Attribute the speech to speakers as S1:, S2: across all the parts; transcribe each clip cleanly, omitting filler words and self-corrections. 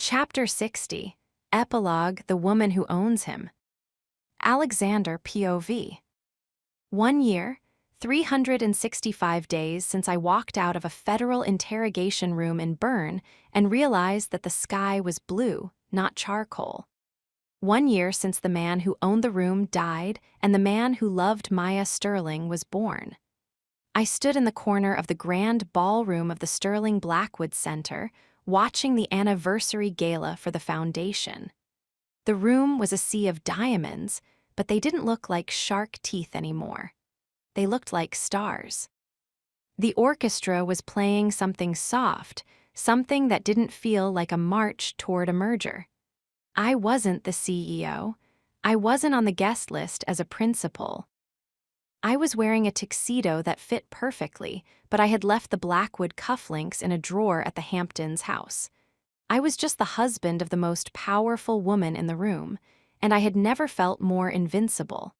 S1: Chapter 60, Epilogue: The Woman Who Owns Him. Alexander POV. 1 year, 365 days since I walked out of a federal interrogation room in Bern and realized that the sky was blue, not charcoal. 1 year since the man who owned the room died and the man who loved Maya Sterling was born. I stood in the corner of the grand ballroom of the Sterling Blackwood Center, watching the anniversary gala for the foundation. The room was a sea of diamonds, but they didn't look like shark teeth anymore. They looked like stars. The orchestra was playing something soft, something that didn't feel like a march toward a merger. I wasn't the CEO. I wasn't on the guest list as a principal. I was wearing a tuxedo that fit perfectly, but I had left the Blackwood cufflinks in a drawer at the Hamptons' house. I was just the husband of the most powerful woman in the room, and I had never felt more invincible.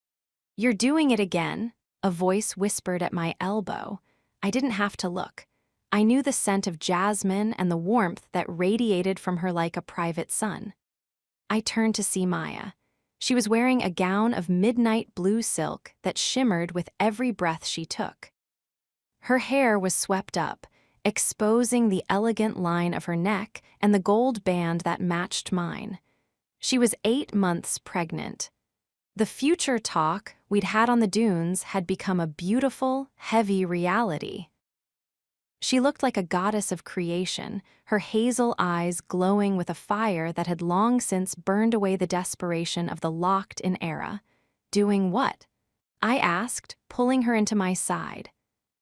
S1: "You're doing it again," a voice whispered at my elbow. I didn't have to look. I knew the scent of jasmine and the warmth that radiated from her like a private sun. I turned to see Maya. She was wearing a gown of midnight blue silk that shimmered with every breath she took. Her hair was swept up, exposing the elegant line of her neck and the gold band that matched mine. She was 8 months pregnant. The future talk we'd had on the dunes had become a beautiful, heavy reality. She looked like a goddess of creation, her hazel eyes glowing with a fire that had long since burned away the desperation of the locked-in era. "Doing what?" I asked, pulling her into my side.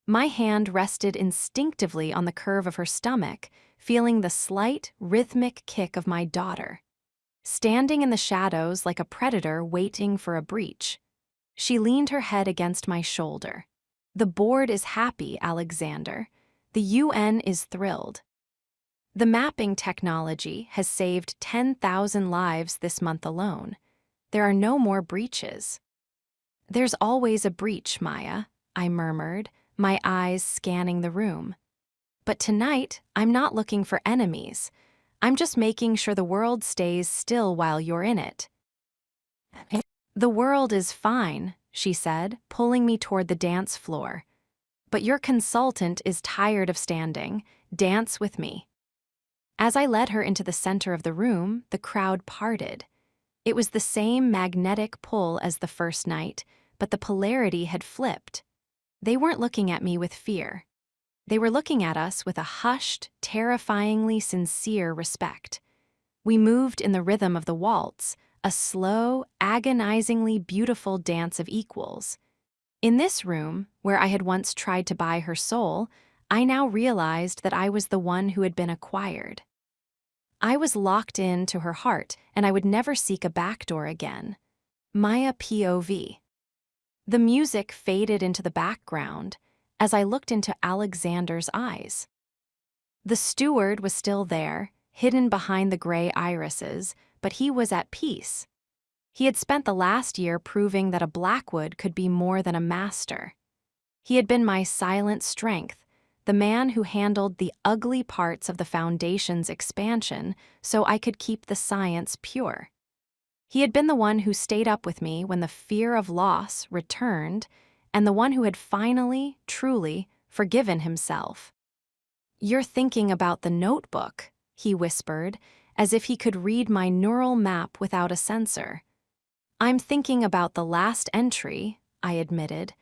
S1: My hand rested instinctively on the curve of her stomach, feeling the slight, rhythmic kick of my daughter. Standing in the shadows like a predator waiting for a breach. She leaned her head against my shoulder. "The board is happy, Alexander. The UN is thrilled. The mapping technology has saved 10,000 lives this month alone. There are no more breaches." "There's always a breach, Maya," I murmured, my eyes scanning the room. "But tonight, I'm not looking for enemies. I'm just making sure the world stays still while you're in it." "The world is fine," she said, pulling me toward the dance floor. "But your consultant is tired of standing. Dance with me." As I led her into the center of the room, the crowd parted. It was the same magnetic pull as the first night, but the polarity had flipped. They weren't looking at me with fear. They were looking at us with a hushed, terrifyingly sincere respect. We moved in the rhythm of the waltz, a slow, agonizingly beautiful dance of equals. In this room, where I had once tried to buy her soul, I now realized that I was the one who had been acquired. I was locked into her heart, and I would never seek a backdoor again. Maya POV. The music faded into the background as I looked into Alexander's eyes. The steward was still there, hidden behind the gray irises, but he was at peace. He had spent the last year proving that a Blackwood could be more than a master. He had been my silent strength, the man who handled the ugly parts of the foundation's expansion so I could keep the science pure. He had been the one who stayed up with me when the fear of loss returned, and the one who had finally, truly, forgiven himself. "You're thinking about the notebook," he whispered, as if he could read my neural map without a censor. "I'm thinking about the last entry," I admitted.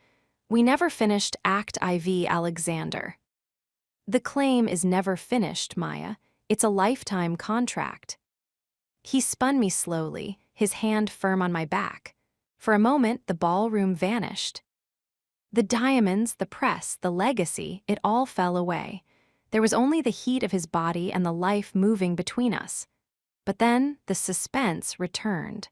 S1: "We never finished Act IV, Alexander." "The claim is never finished, Maya. It's a lifetime contract." He spun me slowly, his hand firm on my back. For a moment, the ballroom vanished. The diamonds, the press, the legacy, it all fell away. There was only the heat of his body and the life moving between us. But then the suspense returned.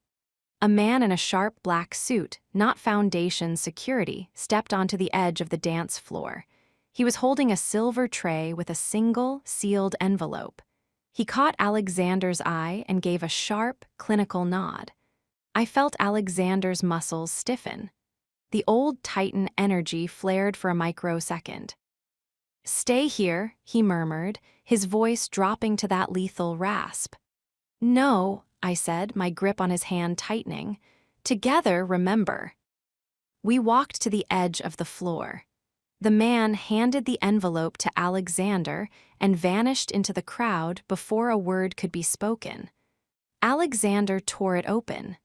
S1: A man in a sharp black suit, not foundation security, stepped onto the edge of the dance floor. He was holding a silver tray with a single, sealed envelope. He caught Alexander's eye and gave a sharp, clinical nod. I felt Alexander's muscles stiffen. The old Titan energy flared for a microsecond. "Stay here," he murmured, his voice dropping to that lethal rasp. No, I said, my grip on his hand tightening. Together, remember. We walked to the edge of the floor. The man handed the envelope to Alexander and vanished into the crowd before a word could be spoken. Alexander tore it open.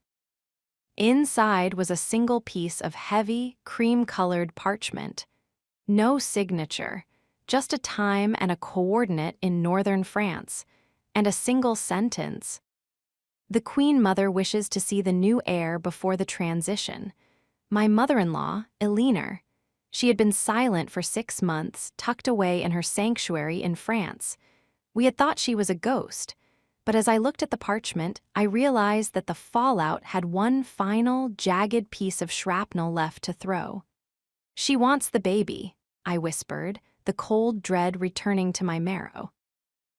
S1: Inside was a single piece of heavy, cream-colored parchment. No signature, just a time and a coordinate in northern France, and a single sentence. The Queen Mother wishes to see the new heir before the transition. My mother-in-law, Eleanor. She had been silent for 6 months, tucked away in her sanctuary in France. We had thought she was a ghost, but as I looked at the parchment, I realized that the fallout had one final, jagged piece of shrapnel left to throw. She wants the baby, I whispered, the cold dread returning to my marrow.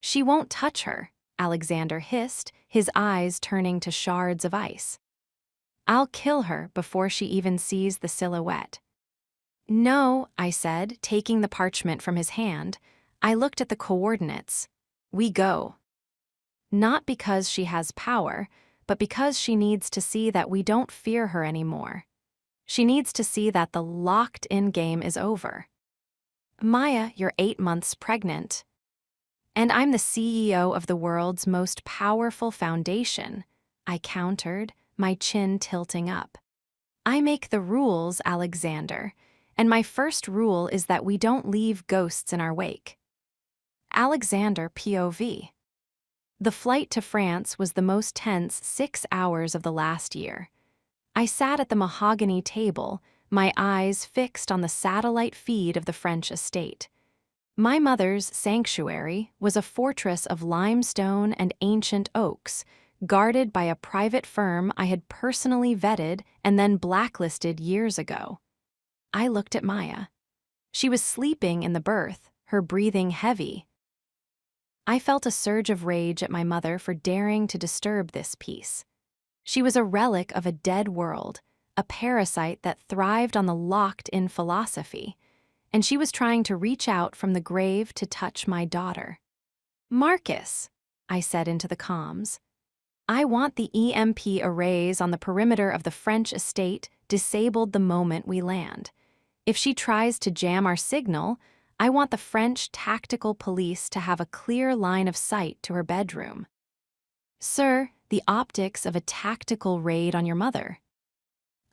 S1: She won't touch her, Alexander hissed, his eyes turning to shards of ice. I'll kill her before she even sees the silhouette. No, I said, taking the parchment from his hand. I looked at the coordinates. We go. Not because she has power, but because she needs to see that we don't fear her anymore. She needs to see that the locked-in game is over. Maya, you're 8 months pregnant. And I'm the CEO of the world's most powerful foundation, I countered, my chin tilting up. I make the rules, Alexander, and my first rule is that we don't leave ghosts in our wake. Alexander POV. The flight to France was the most tense 6 hours of the last year. I sat at the mahogany table, my eyes fixed on the satellite feed of the French estate. My mother's sanctuary was a fortress of limestone and ancient oaks, guarded by a private firm I had personally vetted and then blacklisted years ago. I looked at Maya. She was sleeping in the berth, her breathing heavy. I felt a surge of rage at my mother for daring to disturb this peace. She was a relic of a dead world, a parasite that thrived on the locked-in philosophy, and she was trying to reach out from the grave to touch my daughter. Marcus, I said into the comms, I want the EMP arrays on the perimeter of the French estate disabled the moment we land. If she tries to jam our signal, I want the French tactical police to have a clear line of sight to her bedroom. Sir, the optics of a tactical raid on your mother.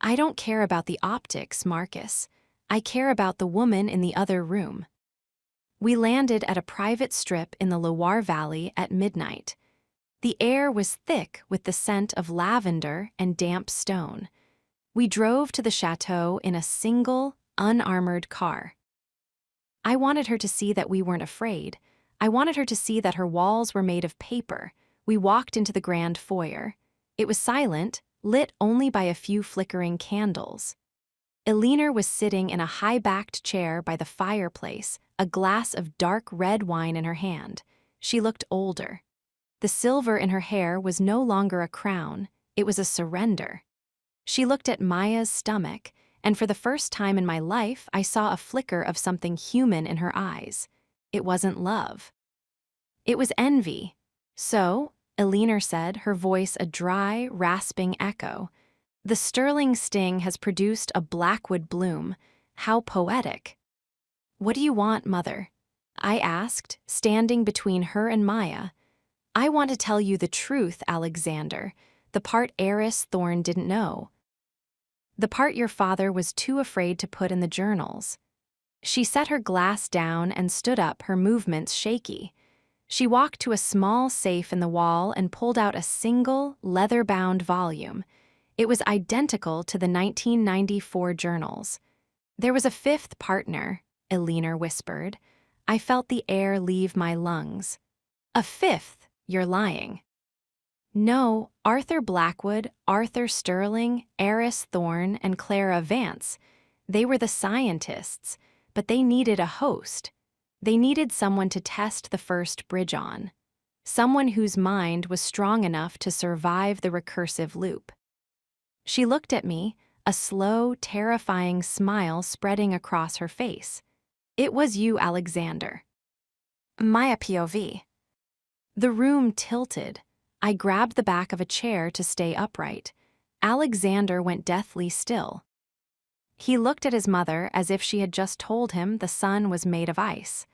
S1: I don't care about the optics, Marcus. I care about the woman in the other room. We landed at a private strip in the Loire Valley at midnight. The air was thick with the scent of lavender and damp stone. We drove to the chateau in a single, unarmored car. I wanted her to see that we weren't afraid. I wanted her to see that her walls were made of paper. We walked into the grand foyer. It was silent, lit only by a few flickering candles. Eleanor was sitting in a high-backed chair by the fireplace, a glass of dark red wine in her hand. She looked older. The silver in her hair was no longer a crown, it was a surrender. She looked at Maya's stomach, and for the first time in my life, I saw a flicker of something human in her eyes. It wasn't love. It was envy. So, Eleanor said, her voice a dry, rasping echo, the sterling sting has produced a blackwood bloom. How poetic. What do you want, Mother? I asked, standing between her and Maya. I want to tell you the truth, Alexander, the part Eris Thorne didn't know. The part your father was too afraid to put in the journals. She set her glass down and stood up, her movements shaky. She walked to a small safe in the wall and pulled out a single, leather-bound volume. It was identical to the 1994 journals. There was a fifth partner, Eleanor whispered. I felt the air leave my lungs. A fifth? You're lying. No, Arthur Blackwood, Arthur Sterling, Eris Thorne, and Clara Vance. They were the scientists, but they needed a host. They needed someone to test the first bridge on. Someone whose mind was strong enough to survive the recursive loop. She looked at me, a slow, terrifying smile spreading across her face. It was you, Alexander. Maya POV. The room tilted. I grabbed the back of a chair to stay upright. Alexander went deathly still. He looked at his mother as if she had just told him the sun was made of ice.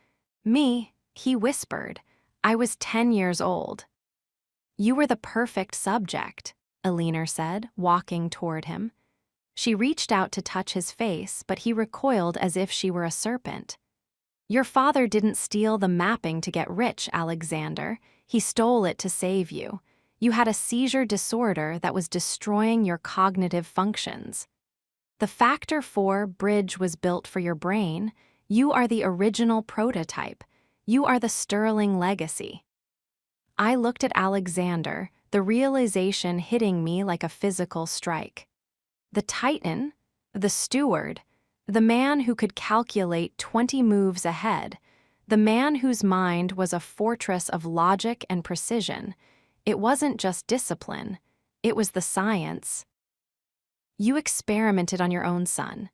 S1: Me, he whispered. I was 10 years old. You were the perfect subject, Alina said, walking toward him. She reached out to touch his face, but he recoiled as if she were a serpent. Your father didn't steal the mapping to get rich, Alexander. He stole it to save you. You had a seizure disorder that was destroying your cognitive functions. The Factor 4 bridge was built for your brain. You are the original prototype. You are the sterling legacy. I looked at Alexander, the realization hitting me like a physical strike. The Titan, the steward, the man who could calculate 20 moves ahead, the man whose mind was a fortress of logic and precision. It wasn't just discipline, it was the science. You experimented on your own son.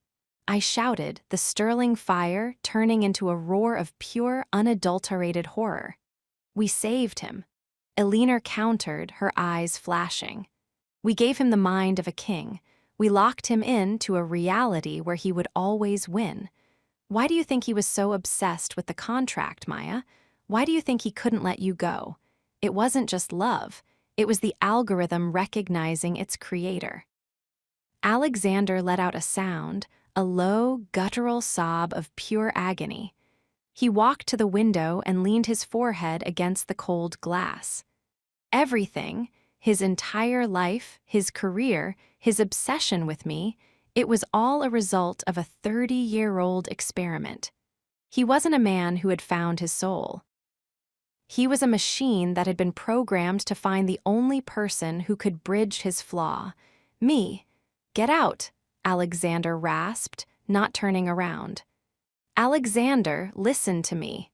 S1: I shouted, the sterling fire turning into a roar of pure, unadulterated horror. We saved him. Alina countered, her eyes flashing. We gave him the mind of a king. We locked him into a reality where he would always win. Why do you think he was so obsessed with the contract, Maya? Why do you think he couldn't let you go? It wasn't just love. It was the algorithm recognizing its creator. Alexander let out a sound, a low, guttural sob of pure agony. He walked to the window and leaned his forehead against the cold glass. Everything, his entire life, his career, his obsession with me, it was all a result of a 30-year-old experiment. He wasn't a man who had found his soul. He was a machine that had been programmed to find the only person who could bridge his flaw. Me. Get out, Alexander rasped, not turning around. Alexander, listen to me.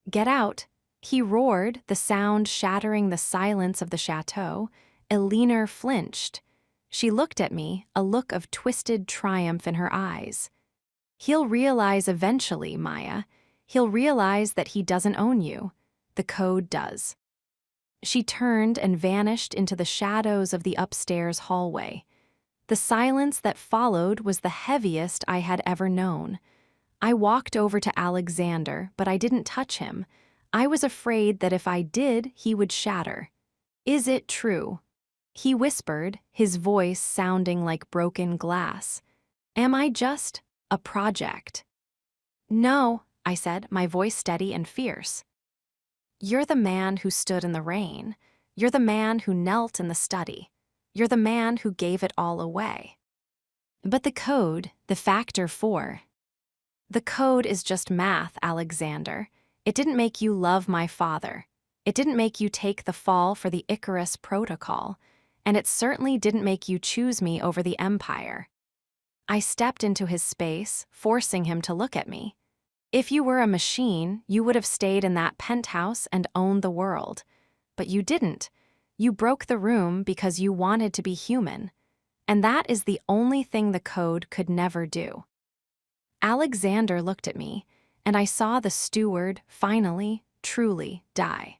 S1: Get out, he roared, the sound shattering the silence of the chateau. Alina flinched. She looked at me, a look of twisted triumph in her eyes. He'll realize eventually, Maya. He'll realize that he doesn't own you. The code does. She turned and vanished into the shadows of the upstairs hallway. The silence that followed was the heaviest I had ever known. I walked over to Alexander, but I didn't touch him. I was afraid that if I did, he would shatter. Is it true? He whispered, his voice sounding like broken glass. Am I just a project? No, I said, my voice steady and fierce. You're the man who stood in the rain. You're the man who knelt in the study. You're the man who gave it all away. But the code, the Factor 4. The code is just math, Alexander. It didn't make you love my father. It didn't make you take the fall for the Icarus Protocol. And it certainly didn't make you choose me over the Empire. I stepped into his space, forcing him to look at me. If you were a machine, you would have stayed in that penthouse and owned the world. But you didn't. You broke the room because you wanted to be human. And that is the only thing the code could never do. Alexander looked at me, and I saw the steward finally, truly die.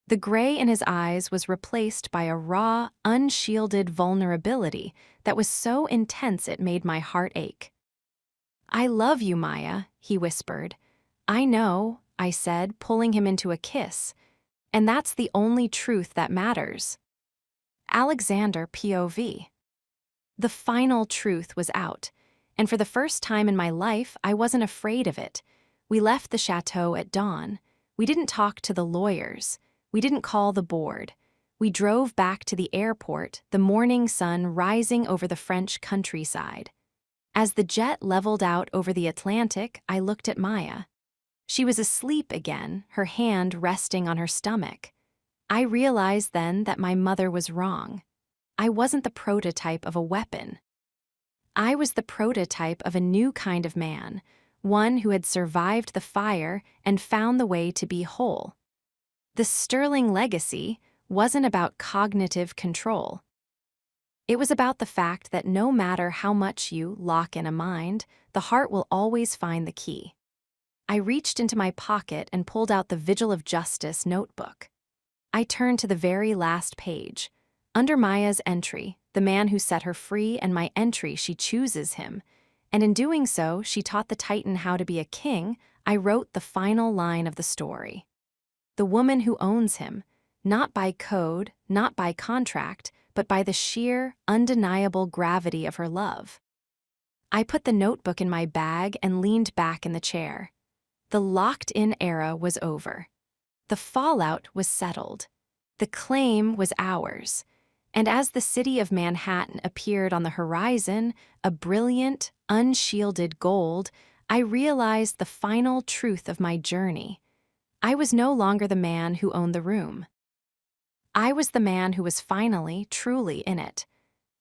S1: The gray in his eyes was replaced by a raw, unshielded vulnerability that was so intense it made my heart ache. I love you, Maya, he whispered. I know, I said, pulling him into a kiss. And that's the only truth that matters. Alexander POV. The final truth was out, and for the first time in my life, I wasn't afraid of it. We left the chateau at dawn. We didn't talk to the lawyers. We didn't call the board. We drove back to the airport, the morning sun rising over the French countryside. As the jet leveled out over the Atlantic, I looked at Maya. She was asleep again, her hand resting on her stomach. I realized then that my mother was wrong. I wasn't the prototype of a weapon. I was the prototype of a new kind of man, one who had survived the fire and found the way to be whole. The sterling legacy wasn't about cognitive control. It was about the fact that no matter how much you lock in a mind, the heart will always find the key. I reached into my pocket and pulled out the Vigil of Justice notebook. I turned to the very last page. Under Maya's entry, the man who set her free, and my entry, she chooses him. And in doing so, she taught the Titan how to be a king. I wrote the final line of the story. The woman who owns him, not by code, not by contract, but by the sheer, undeniable gravity of her love. I put the notebook in my bag and leaned back in the chair. The locked-in era was over. The fallout was settled. The claim was ours. And as the city of Manhattan appeared on the horizon, a brilliant, unshielded gold, I realized the final truth of my journey. I was no longer the man who owned the room. I was the man who was finally, truly in it.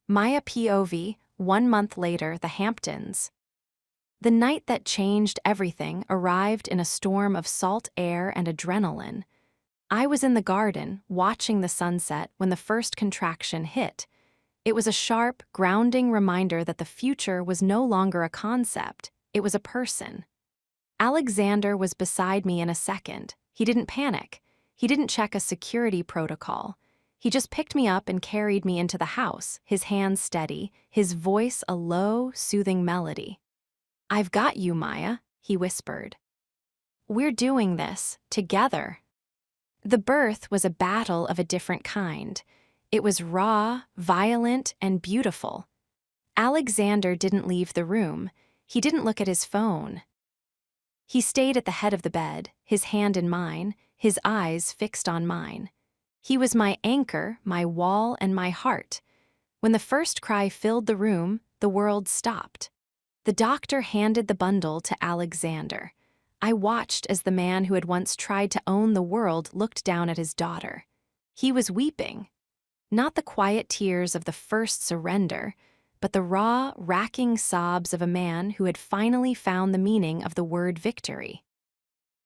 S1: Maya POV, 1 month later, the Hamptons. The night that changed everything arrived in a storm of salt air and adrenaline. I was in the garden, watching the sunset when the first contraction hit. It was a sharp, grounding reminder that the future was no longer a concept, it was a person. Alexander was beside me in a second. He didn't panic. He didn't check a security protocol. He just picked me up and carried me into the house, his hands steady, his voice a low, soothing melody. "I've got you, Maya," he whispered. "We're doing this, together." The birth was a battle of a different kind. It was raw, violent, and beautiful. Alexander didn't leave the room. He didn't look at his phone. He stayed at the head of the bed, his hand in mine, his eyes fixed on mine. He was my anchor, my wall, and my heart. When the first cry filled the room, the world stopped. The doctor handed the bundle to Alexander. I watched as the man who had once tried to own the world looked down at his daughter. He was weeping. Not the quiet tears of the first surrender, but the raw, racking sobs of a man who had finally found the meaning of the word victory.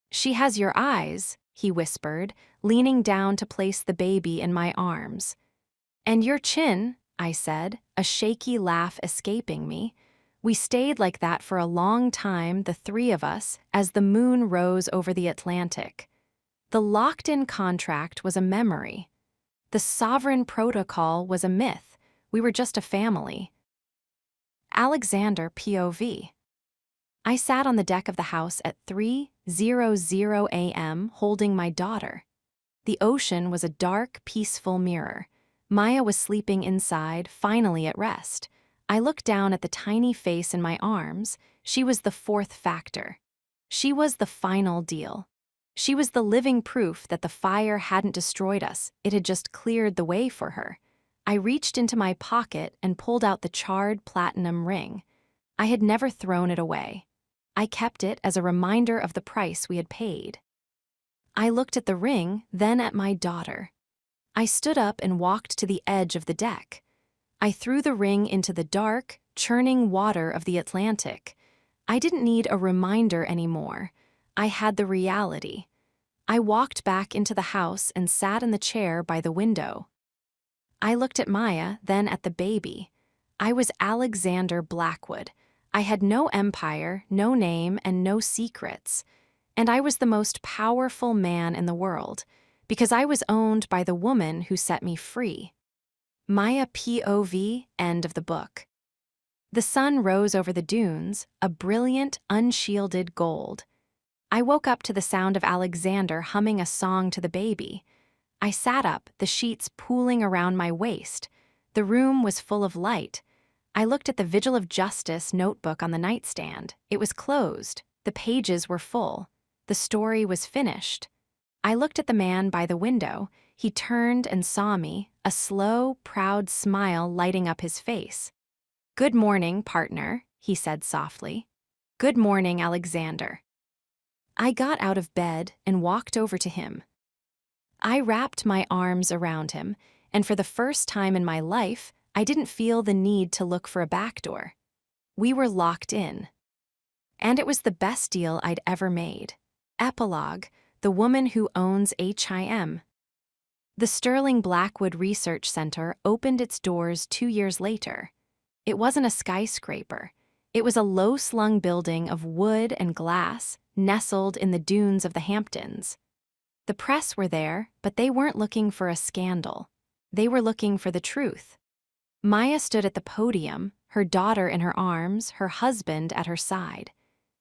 S1: "She has your eyes," he whispered, leaning down to place the baby in my arms. "And your chin," I said, a shaky laugh escaping me. We stayed like that for a long time, the three of us, as the moon rose over the Atlantic. The locked-in contract was a memory. The sovereign protocol was a myth. We were just a family. Alexander POV. I sat on the deck of the house at 3:00 a.m. holding my daughter. The ocean was a dark, peaceful mirror. Maya was sleeping inside, finally at rest. I looked down at the tiny face in my arms. She was the fourth factor. She was the final deal. She was the living proof that the fire hadn't destroyed us, it had just cleared the way for her. I reached into my pocket and pulled out the charred platinum ring. I had never thrown it away. I kept it as a reminder of the price we had paid. I looked at the ring, then at my daughter. I stood up and walked to the edge of the deck. I threw the ring into the dark, churning water of the Atlantic. I didn't need a reminder anymore. I had the reality. I walked back into the house and sat in the chair by the window. I looked at Maya, then at the baby. I was Alexander Blackwood. I had no empire, no name, and no secrets. And I was the most powerful man in the world, because I was owned by the woman who set me free. Maya POV, end of the book. The sun rose over the dunes, a brilliant, unshielded gold. I woke up to the sound of Alexander humming a song to the baby. I sat up, the sheets pooling around my waist. The room was full of light. I looked at the Vigil of Justice notebook on the nightstand. It was closed. The pages were full. The story was finished. I looked at the man by the window. He turned and saw me, a slow, proud smile lighting up his face. "Good morning, partner," he said softly. "Good morning, Alexander." I got out of bed and walked over to him. I wrapped my arms around him, and for the first time in my life, I didn't feel the need to look for a back door. We were locked in. And it was the best deal I'd ever made. Epilogue: The Woman Who Owns HIM. The Sterling Blackwood Research Center opened its doors 2 years later. It wasn't a skyscraper. It was a low-slung building of wood and glass, nestled in the dunes of the Hamptons. The press were there, but they weren't looking for a scandal. They were looking for the truth. Maya stood at the podium, her daughter in her arms, her husband at her side.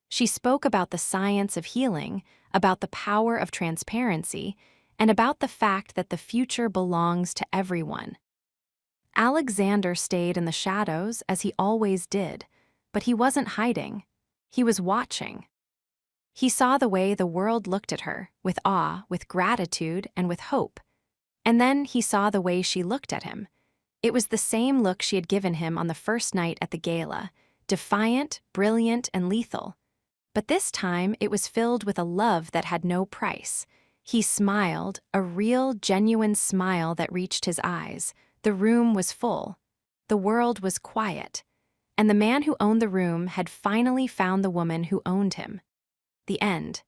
S1: She spoke about the science of healing, about the power of transparency, and about the fact that the future belongs to everyone. Alexander stayed in the shadows, as he always did, but he wasn't hiding. He was watching. He saw the way the world looked at her, with awe, with gratitude, and with hope. And then he saw the way she looked at him. It was the same look she had given him on the first night at the gala, defiant, brilliant, and lethal. But this time it was filled with a love that had no price. He smiled, a real, genuine smile that reached his eyes. The room was full. The world was quiet. And the man who owned the room had finally found the woman who owned him. The end.